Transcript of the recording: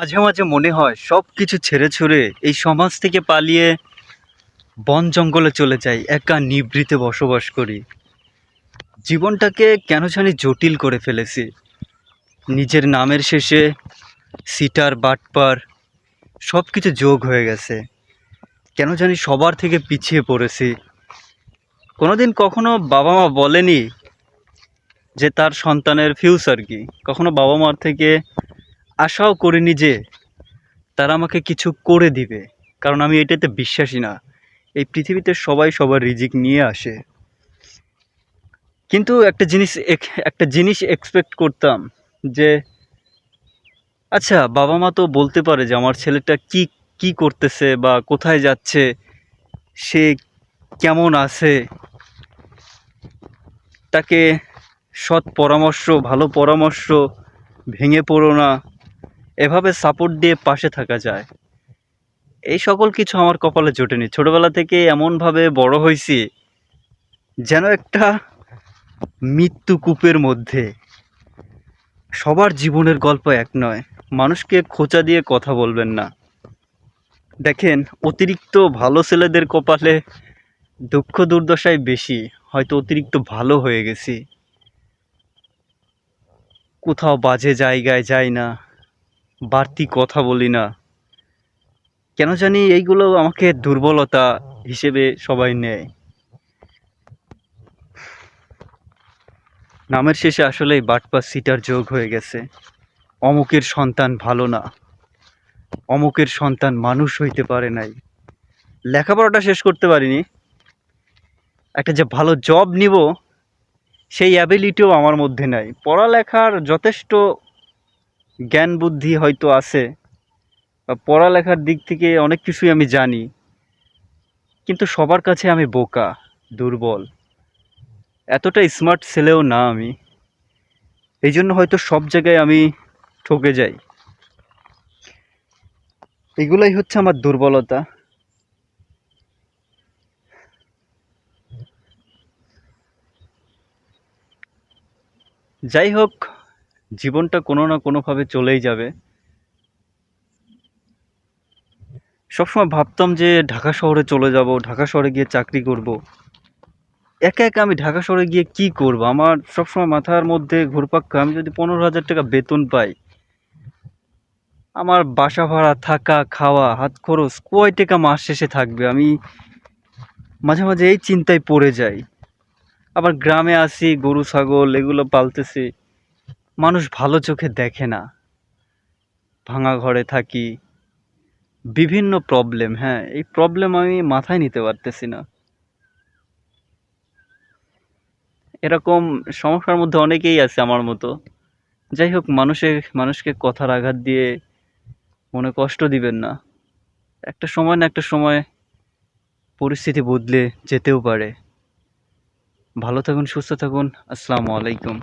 মাঝে মাঝে মনে হয় সব কিছু ছেড়ে ছুড়ে এই সমাজ থেকে পালিয়ে বন জঙ্গলে চলে যাই, একা নিভৃতে বসবাস করি। জীবনটাকে কেন জানি জটিল করে ফেলেছি। নিজের নামের শেষে সিটার বাটপার সব কিছু যোগ হয়ে গেছে। কেন জানি সবার থেকে পিছিয়ে পড়েছি। কোনোদিন কখনো বাবা মা বলেনি যে তার সন্তানের ফিউচার কি। কখনো বাবা মার থেকে আশাও করিনি যে তারা আমাকে কিছু করে দিবে, কারণ আমি এটাতে বিশ্বাসী না। এই পৃথিবীতে সবাই সবার রিজিক নিয়ে আসে। কিন্তু একটা জিনিস এক্সপেক্ট করতাম যে আচ্ছা, বাবা মা তো বলতে পারে যে আমার ছেলেটা কি কি করতেছে বা কোথায় যাচ্ছে, সে কেমন আছে, তাকে সৎ পরামর্শ, ভালো পরামর্শ, ভেঙে পড়ো না, এভাবে সাপোর্ট দিয়ে পাশে থাকা যায়। এই সকল কিছু আমার কপালে জোটেনি। ছোটবেলা থেকে এমনভাবে বড় হয়েছি যেন একটা মৃত্যু কূপের মধ্যে। সবার জীবনের গল্প এক নয়। মানুষকে খোঁচা দিয়ে কথা বলবেন না। দেখেন, অতিরিক্ত ভালো ছেলেদের কপালে দুঃখ দুর্দশাই বেশি। হয়তো অতিরিক্ত ভালো হয়ে গেছি, কোথাও বাজে জায়গায় যাই না, বাড়তি কথা বলি না। কেন জানি এইগুলো আমাকে দুর্বলতা হিসেবে সবাই নেয়। নামের শেষে আসলেই বাটপার সিটার যোগ হয়ে গেছে। অমুকের সন্তান ভালো না, অমুকের সন্তান মানুষ হইতে পারে নাই, লেখাপড়াটা শেষ করতে পারিনি, একটা যে ভালো জব নিব সেই অ্যাবিলিটিও আমার মধ্যে নাই। পড়ালেখার যথেষ্ট জ্ঞান বুদ্ধি হয়তো আছে, বা পড়ালেখার দিক থেকে অনেক কিছুই আমি জানি, কিন্তু সবার কাছে আমি বোকা, দুর্বল। এতটা স্মার্ট ছেলেও না আমি। এই জন্য হয়তো সব জায়গায় আমি ঠকে যাই। এগুলাই হচ্ছে আমার দুর্বলতা। যাই হোক, জীবনটা কোনো না কোনোভাবে চলেই যাবে। সবসময় ভাবতাম যে ঢাকা শহরে চলে যাব, ঢাকা শহরে গিয়ে চাকরি করব। একা একা আমি ঢাকা শহরে গিয়ে কি করব? আমার সবসময় মাথার মধ্যে ঘুরপাক খায়, আমি যদি 15,000 টাকা বেতন পাই, আমার বাসা ভাড়া, থাকা, খাওয়া, হাত খরচ কয় টাকা মাস শেষে থাকবে? আমি মাঝে মাঝে এই চিন্তায় পড়ে যাই। আবার গ্রামে আছি, গরু ছাগল এগুলো পালতেছি, মানুষ ভালো চোখে দেখে না। ভাঙা ঘরে থাকি, বিভিন্ন প্রবলেম, হ্যাঁ, এই প্রবলেম আমি মাথায় নিতে পারতেছি না। এরকম সমস্যার মধ্যে অনেকেই আছে আমার মতো। যাই হোক, মানুষকে কথার আঘাত দিয়ে মনে কষ্ট দিবেন না। একটা সময় না একটা সময় পরিস্থিতি বদলে যেতেও পারে। ভালো থাকুন, সুস্থ থাকুন। আসসালামু আলাইকুম।